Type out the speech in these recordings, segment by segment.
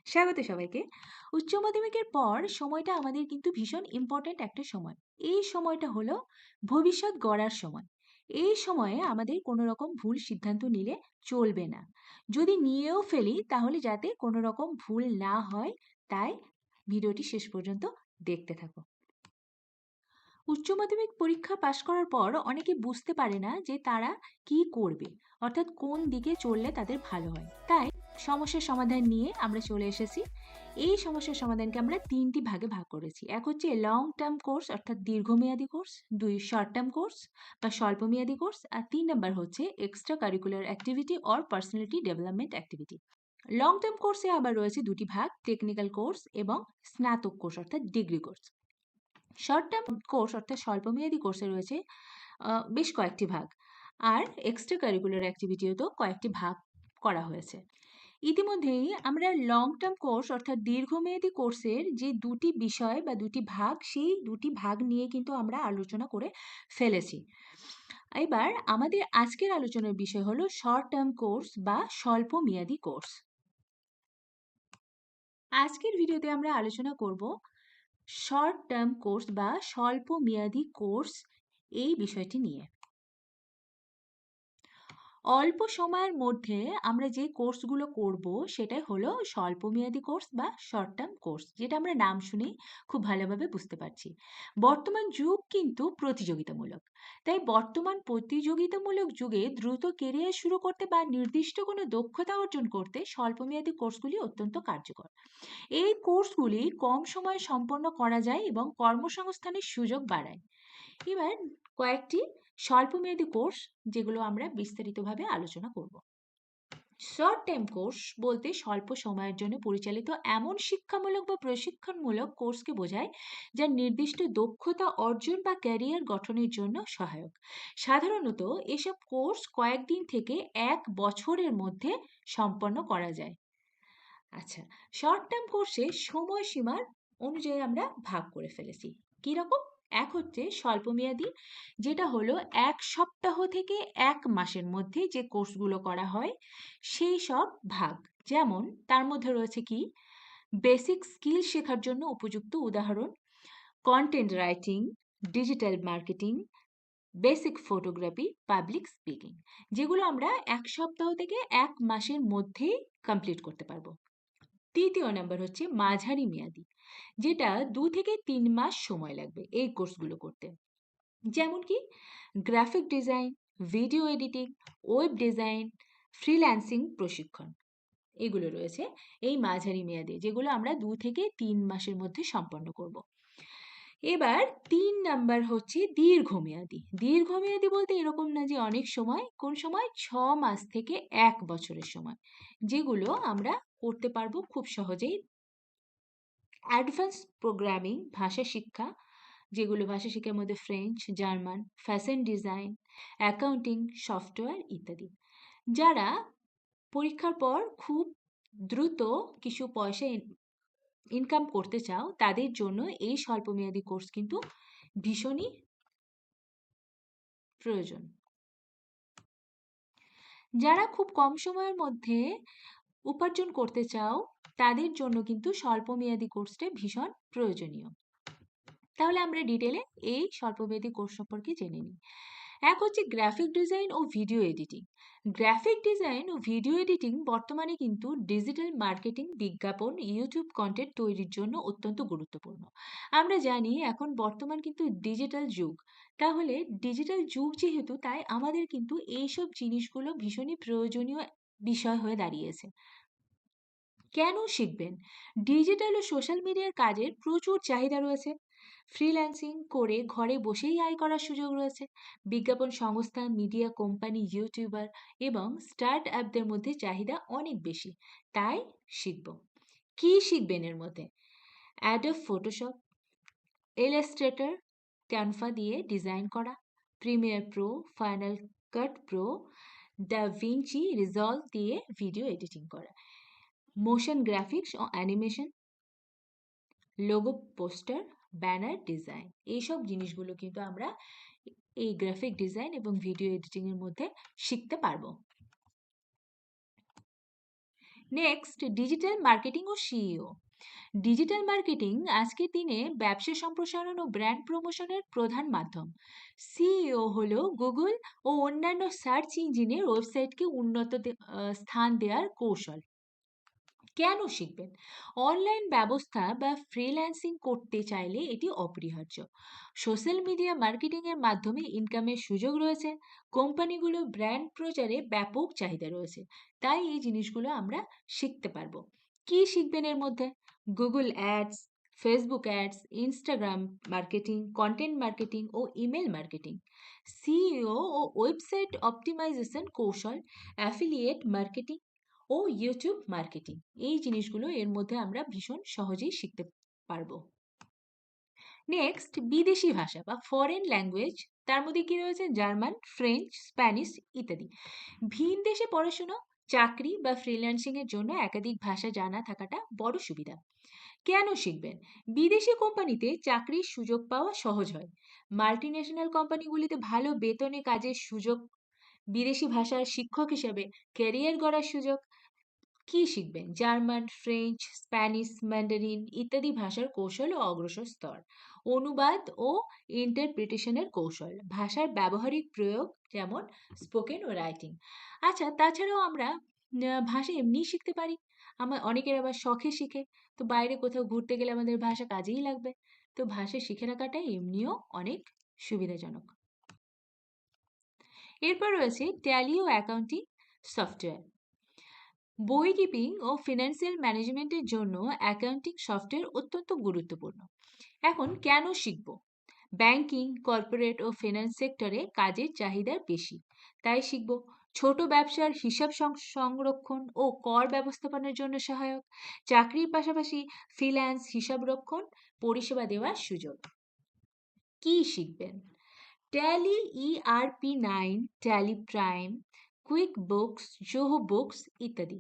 স্বাগত সবাইকে। উচ্চ মাধ্যমিকের পর সময়টা আমাদের কিন্তু ভীষণ ইম্পর্ট্যান্ট একটা সময়। এই সময়টা হলো ভবিষ্যৎ গড়ার সময়। এই সময়ে আমাদের কোনো রকম ভুল সিদ্ধান্ত নিলে চলবে না। যদি নিয়েও ফেলি তাহলে যাতে কোনো রকম ভুল না হয়, তাই ভিডিওটি শেষ পর্যন্ত দেখতে থাকো। উচ্চ মাধ্যমিক পরীক্ষা পাশ করার পর অনেকে বুঝতে পারে না যে তারা কি করবে, অর্থাৎ কোন দিকে চললে তাদের ভালো হয়। তাই সমস্যার সমাধান নিয়ে আমরা চলে এসেছি। এই সমস্যার সমাধানকে আমরা তিনটি ভাগে ভাগ করেছি। এক হচ্ছে লং টার্ম কোর্স অর্থাৎ দীর্ঘমেয়াদী কোর্স, দুই শর্ট টার্ম কোর্স বা স্বল্পমেয়াদী কোর্স, আর ৩ নাম্বার হচ্ছে extra curricular activity or personality development activity. Long term কোর্সে আবার রয়েছে দুটি ভাগ, টেকনিক্যাল কোর্স এবং স্নাতক কোর্স অর্থাৎ degree course. Short term course অর্থাৎ স্বল্পমেয়াদী কোর্সে রয়েছে বেশ কয়েকটি ভাগ, আর এক্সট্রা কারিকুলার অ্যাক্টিভিটিও কয়েকটি ভাগ করা হয়েছে। ইতিমধ্যেই আমরা লং টার্ম কোর্স অর্থাৎ দীর্ঘমেয়াদী কোর্সের যে দুটি বিষয় বা দুটি ভাগ, সেই দুটি ভাগ নিয়ে কিন্তু আমরা আলোচনা করে ফেলেছি। এবার আমাদের আজকের আলোচনার বিষয় হলো শর্ট টার্ম কোর্স বা স্বল্প মেয়াদী কোর্স। আজকের ভিডিওতে আমরা আলোচনা করব শর্ট টার্ম কোর্স বা স্বল্প মেয়াদী কোর্স এই বিষয়টি নিয়ে। অল্প সময়ের মধ্যে আমরা যে কোর্সগুলো করব সেটাই হলো স্বল্পমেয়াদী কোর্স বা শর্ট টার্ম কোর্স, যেটা আমরা নাম শুনেই খুব ভালোভাবে বুঝতে পারছি। বর্তমান যুগ কিন্তু প্রতিযোগিতামূলক, তাই বর্তমান প্রতিযোগিতামূলক যুগে দ্রুত কেরিয়ার শুরু করতে বা নির্দিষ্ট কোনো দক্ষতা অর্জন করতে স্বল্পমেয়াদী কোর্সগুলি অত্যন্ত কার্যকর। এই কোর্সগুলি কম সময়ে সম্পন্ন করা যায় এবং কর্মসংস্থানের সুযোগ বাড়ায়। এবার কয়েকটি স্বল্পমেয়াদী কোর্স যেগুলো আমরা বিস্তারিতভাবে আলোচনা করব। শর্ট টাইম কোর্স বলতে স্বল্প সময়ের জন্য পরিচালিত এমন শিক্ষামূলক বা প্রশিক্ষণমূলক কোর্সকে বোঝায় যা নির্দিষ্ট দক্ষতা অর্জন বা ক্যারিয়ার গঠনের জন্য সহায়ক। সাধারণত এসব কোর্স কয়েকদিন থেকে ১ বছরের মধ্যে সম্পন্ন করা যায়। আচ্ছা, শর্ট টার্ম কোর্সে সময়সীমার অনুযায়ী আমরা ভাগ করে ফেলেছি। কি রকম? এক হচ্ছে স্বল্পমেয়াদী, যেটা হলো ১ সপ্তাহ থেকে ১ মাসের মধ্যে যে কোর্সগুলো করা হয় সেই সব ভাগ। যেমন তার মধ্যে রয়েছে কি, বেসিক স্কিল শেখার জন্য উপযুক্ত উদাহরণ content writing, digital marketing, basic photography, public speaking, যেগুলো আমরা ১ সপ্তাহ থেকে ১ মাসের মধ্যেই কমপ্লিট করতে পারবো। তৃতীয় নাম্বার হচ্ছে মাঝারি মেয়াদী, যেটা ২ থেকে ৩ মাস সময় লাগবে এই কোর্সগুলো করতে। যেমন কি graphic design, video editing, web design, freelancing প্রশিক্ষণ, এগুলো রয়েছে এই মাঝারি মেয়াদে, যেগুলো আমরা ২ থেকে ৩ মাসের মধ্যে সম্পন্ন করব। এবার ৩ নাম্বার হচ্ছে দীর্ঘমেয়াদী। দীর্ঘমেয়াদী বলতে এরকম না যে অনেক সময়, কোন সময় ৬ মাস থেকে ১ বছরের সময়, যেগুলো আমরা করতে পারবো খুব সহজেই। অ্যাডভান্স প্রোগ্রামিং ভাষা শিক্ষা, যেগুলো ভাষা শিক্ষার মধ্যে French, German, fashion design, accounting, software ইত্যাদি। যারা পরীক্ষার পর খুব দ্রুত কিছু পয়সা ইনকাম করতে চাও, তাদের জন্য এই স্বল্পমেয়াদী কোর্স কিন্তু ভীষণই প্রয়োজন। যারা খুব কম সময়ের মধ্যে উপার্জন করতে চাও, তাদের জন্য কিন্তু স্বল্পমেয়াদী কোর্সটা ভীষণ প্রয়োজনীয়। তাহলে আমরা ডিটেলে এই স্বল্পমেয়াদী কোর্স সম্পর্কে জেনে নিই। এক হচ্ছে গ্রাফিক ডিজাইন ও ভিডিও এডিটিং। গ্রাফিক ডিজাইন ও ভিডিও এডিটিং বর্তমানে কিন্তু ডিজিটাল মার্কেটিং, বিজ্ঞাপন, ইউটিউব কন্টেন্ট তৈরির জন্য অত্যন্ত গুরুত্বপূর্ণ। আমরা জানি এখন বর্তমান কিন্তু ডিজিটাল যুগ। তাহলে ডিজিটাল যুগ যেহেতু, তাই আমাদের কিন্তু এইসব জিনিসগুলো ভীষণই প্রয়োজনীয় বিষয় হয়ে দাঁড়িয়েছে। কেন শিখবেন? ডিজিটাল ও সোশ্যাল মিডিয়ার কাজের প্রচুর চাহিদা রয়েছে। ফ্রিল্যান্সিং করে ঘরে বসেই আয় করার সুযোগ রয়েছে। বিজ্ঞাপন সংস্থা, মিডিয়া কোম্পানি, ইউটিউবার এবং স্টার্ট আপদের মধ্যে চাহিদা অনেক বেশি। তাই শিখব। কি শিখবেন এর মধ্যে? অ্যাডোব ফটোশপ, ইলাস্ট্রেটর, ক্যানভা দিয়ে ডিজাইন করা, Premiere Pro, Final Cut Pro, Da Vinci Resolve দিয়ে ভিডিও এডিটিং করা, মোশন গ্রাফিক্স ও animation, logo, poster, banner design, এইসব জিনিসগুলো কিন্তু আমরা এই গ্রাফিক ডিজাইন এবং ভিডিও এডিটিং এর মধ্যে শিখতে পারবো। নেক্সট, ডিজিটাল মার্কেটিং ও সিইও। ডিজিটাল মার্কেটিং আজকের দিনে ব্যবসা সম্প্রসারণ ও ব্র্যান্ড প্রমোশনের প্রধান মাধ্যম। সিইও হলো গুগল ও অন্যান্য সার্চ ইঞ্জিনের ওয়েবসাইটকে উন্নত স্থান দেওয়ার কৌশল। কেন শিখবেন? অনলাইন ব্যবস্থা বা ফ্রিল্যান্সিং করতে চাইলে এটি অপরিহার্য। সোশ্যাল মিডিয়া মার্কেটিং এর মাধ্যমে ইনকামের সুযোগ রয়েছে। কোম্পানিগুলো ব্র্যান্ড প্রচারে ব্যাপক চাহিদা রয়েছে। তাই এই জিনিসগুলো আমরা শিখতে পারবো। কি শিখবেন এর মধ্যে? Google ads, Facebook ads, Instagram marketing, content marketing ও ইমেল মার্কেটিং, সিইও ও ওয়েবসাইট অপটিমাইজেশন কৌশল, অ্যাফিলিয়েট মার্কেটিং ও ইউটিউব মার্কেটিং। এই জিনিসগুলো এর মধ্যে আমরা ভীষণ সহজেই শিখতে পারবো। নেক্সট, বিদেশি ভাষা বা ফরেন ল্যাঙ্গুয়েজ। তার মধ্যে কি রয়েছে? জার্মান, ফ্রেঞ্চ, স্প্যানিশ ইত্যাদি। ভিন দেশে পড়াশোনা, চাকরি বা ফ্রিল্যান্সিং এর জন্য একাধিক ভাষা জানা থাকাটা বড় সুবিধা। কেন শিখবেন? বিদেশি কোম্পানিতে চাকরির সুযোগ পাওয়া সহজ হয়। মাল্টিন্যাশনাল কোম্পানিগুলিতে ভালো বেতনে কাজের সুযোগ, বিদেশি ভাষার শিক্ষক হিসেবে ক্যারিয়ার গড়ার সুযোগ। কি শিখবেন? জার্মান, ফ্রেঞ্চ, স্প্যানিশ, ম্যান্ডারিন ইত্যাদি ভাষার কৌশল ও অগ্রসর স্তর, অনুবাদ ও ইন্টারপ্রিটেশনের কৌশল, ভাষার ব্যবহারিক প্রয়োগ যেমন স্পোকেন ও রাইটিং। আচ্ছা, তাছাড়াও আমরা ভাষা এমনিই শিখতে পারি। অনেকের আবার শখে শিখে। তো বাইরে কোথাও ঘুরতে গেলে আমাদের ভাষা কাজেই লাগবে। তো ভাষা শিখে রাখাটা এমনিও অনেক সুবিধাজনক। এরপর রয়েছে ট্যালি ও অ্যাকাউন্টিং সফটওয়্যার। বই কিপিং ও ফিনান্সিয়াল ম্যানেজমেন্টের জন্য অ্যাকাউন্টিং সফটওয়্যার অত্যন্ত গুরুত্বপূর্ণ। এখন কেন শিখব? ব্যাংকিং, কর্পোরেট ও ফিনান্স সেক্টরে কাজের চাহিদা বেশি, তাই শিখব। ছোট ব্যবসার হিসাব সংরক্ষণ ও কর ব্যবস্থাপনার জন্য সহায়ক। চাকরির পাশাপাশি ফ্রিল্যান্স হিসাবরক্ষণ পরিষেবা দেওয়ার সুযোগ। কি শিখবেন? Tally ERP9, tally prime, quick books, Zoho books ইত্যাদি।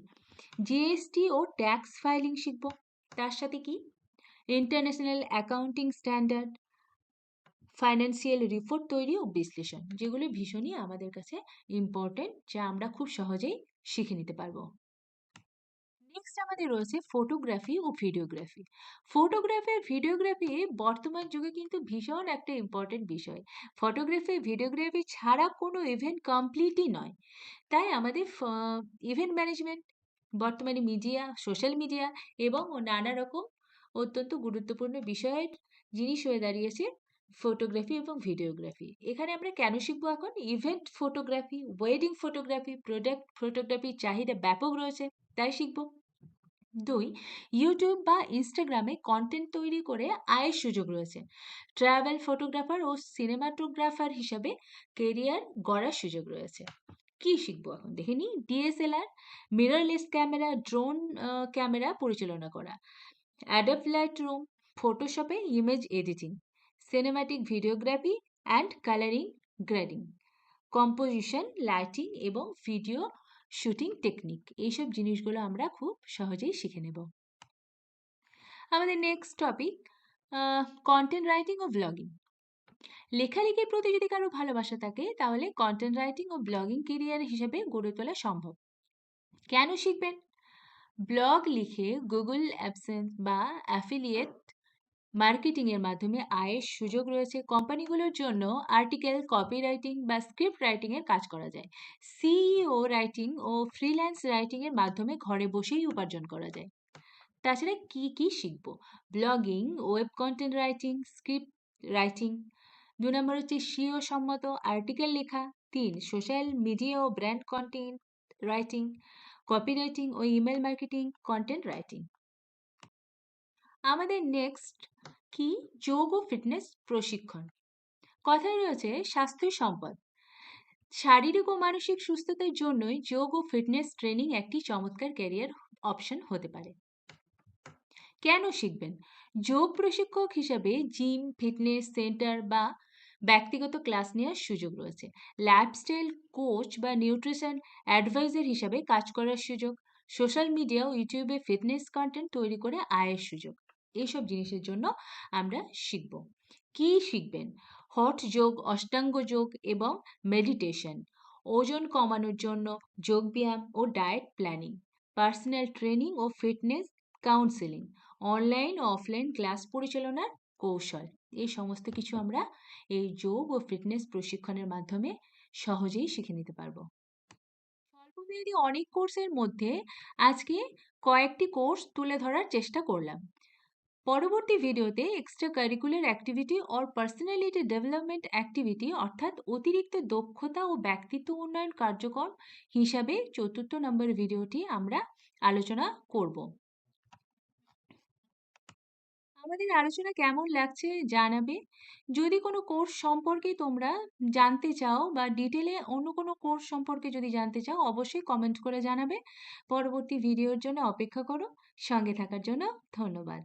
জিএসটি ও ট্যাক্স ফাইলিং শিখব। তার সাথে কি? International accounting standard, financial report তৈরি ও বিশ্লেষণ, যেগুলো ভীষণই আমাদের কাছে ইম্পর্টেন্ট, যা আমরা খুব সহজেই শিখে নিতে পারবো। নেক্সট আমাদের রয়েছে ফটোগ্রাফি ও ভিডিওগ্রাফি। ফটোগ্রাফি আর ভিডিওগ্রাফি বর্তমান যুগে কিন্তু ভীষণ একটা ইম্পর্টেন্ট বিষয়। ফটোগ্রাফি ভিডিওগ্রাফি ছাড়া কোনো ইভেন্ট কমপ্লিটই নয়। তাই আমাদের ইভেন্ট ম্যানেজমেন্ট, বর্তমানে মিডিয়া, সোশ্যাল মিডিয়া এবং নানা রকম অত্যন্ত গুরুত্বপূর্ণ বিষয়ের জিনিস হয়ে দাঁড়িয়েছে ফটোগ্রাফি এবং ভিডিওগ্রাফি। এখানে আমরা কেন শিখবো? এখন event photography, wedding photography, product ফটোগ্রাফির চাহিদা ব্যাপক রয়েছে, তাই শিখবো। 2, ইউটিউব বা ইনস্টাগ্রামে কন্টেন্ট তৈরি করে আয়ের সুযোগ রয়েছে। ট্রাভেল ফটোগ্রাফার ও সিনেমাটোগ্রাফার হিসাবে কেরিয়ার গড়ার সুযোগ রয়েছে। কি শিখবো এখন? দেখে নিই। DSLR, mirrorless camera, drone camera পরিচালনা করা, অ্যাডোব লাইটরুম, ফটোশপে image editing, cinematic videography and colouring grading, composition, lighting এবং ভিডিও শুটিং টেকনিক। এইসব জিনিসগুলো আমরা খুব সহজেই শিখে নেব। আমাদের নেক্সট টপিক, কন্টেন্ট রাইটিং ও ব্লগিং। লেখালেখির প্রতি যদি কারো ভালোবাসা থাকে, তাহলে কন্টেন্ট রাইটিং ও ব্লগিং কেরিয়ার হিসেবে গড়ে তোলা সম্ভব। কেন শিখবেন? ব্লগ লিখে গুগল অ্যাডসেন্স বা অ্যাফিলিয়েট মার্কেটিং এর মাধ্যমে আয়ের সুযোগ রয়েছে। কোম্পানিগুলোর জন্য আর্টিকেল, কপি রাইটিং বা স্ক্রিপ্ট রাইটিং এর কাজ করা যায়। সিইও রাইটিং ও ফ্রিল্যান্স রাইটিং এর মাধ্যমে ঘরে বসেই উপার্জন করা যায়। তাছাড়া কি কি শিখবো? Blogging, web content writing, script writing. 2 নম্বর হচ্ছে সিইও সম্মত আর্টিকেল লেখা। 3, সোশ্যাল মিডিয়া ও brand content writing, copy writing ও ইমেল মার্কেটিং, কন্টেন্ট রাইটিং। আমাদের নেক্সট কি? যোগ ও ফিটনেস প্রশিক্ষণ। কথায় রয়েছে স্বাস্থ্য সম্পদ। শারীরিক ও মানসিক সুস্থতার জন্যই যোগ ও ফিটনেস ট্রেনিং একটি চমৎকার ক্যারিয়ার অপশন হতে পারে। কেন শিখবেন? যোগ প্রশিক্ষক হিসাবে জিম, ফিটনেস সেন্টার বা ব্যক্তিগত ক্লাস নেওয়ার সুযোগ রয়েছে। লাইফস্টাইল কোচ বা নিউট্রিশন অ্যাডভাইজার হিসাবে কাজ করার সুযোগ। সোশ্যাল মিডিয়া ও ইউটিউবে ফিটনেস কন্টেন্ট তৈরি করে আয়ের সুযোগ। এইসব জিনিসের জন্য আমরা শিখব। কি শিখবেন? হঠ যোগ, অষ্টাঙ্গ যোগ এবং মেডিটেশন, ওজন কমানোর জন্য যোগব্যায়াম ও ডায়েট প্ল্যানিং, পার্সোনাল ট্রেনিং ও ফিটনেস কাউন্সেলিং, অনলাইন ও অফলাইন ক্লাস পরিচালনার কৌশল, এই সমস্ত কিছু আমরা এই যোগ ও ফিটনেস প্রশিক্ষণের মাধ্যমে সহজেই শিখে নিতে পারবো। স্বল্পমেয়াদী অনেক কোর্সের মধ্যে আজকে কয়েকটি কোর্স তুলে ধরার চেষ্টা করলাম। পরবর্তী ভিডিওতে extra curricular activity or personality development activity অর্থাৎ অতিরিক্ত দক্ষতা ও ব্যক্তিত্ব উন্নয়ন কার্যক্রম হিসাবে ৪র্থ নম্বর ভিডিওটি আমরা আলোচনা করব। আমাদের আলোচনা কেমন লাগছে জানাবে। যদি কোনো কোর্স সম্পর্কে তোমরা জানতে চাও বা ডিটেলে অন্য কোনো কোর্স সম্পর্কে যদি জানতে চাও, অবশ্যই কমেন্ট করে জানাবে। পরবর্তী ভিডিওর জন্য অপেক্ষা করো। সঙ্গে থাকার জন্য ধন্যবাদ।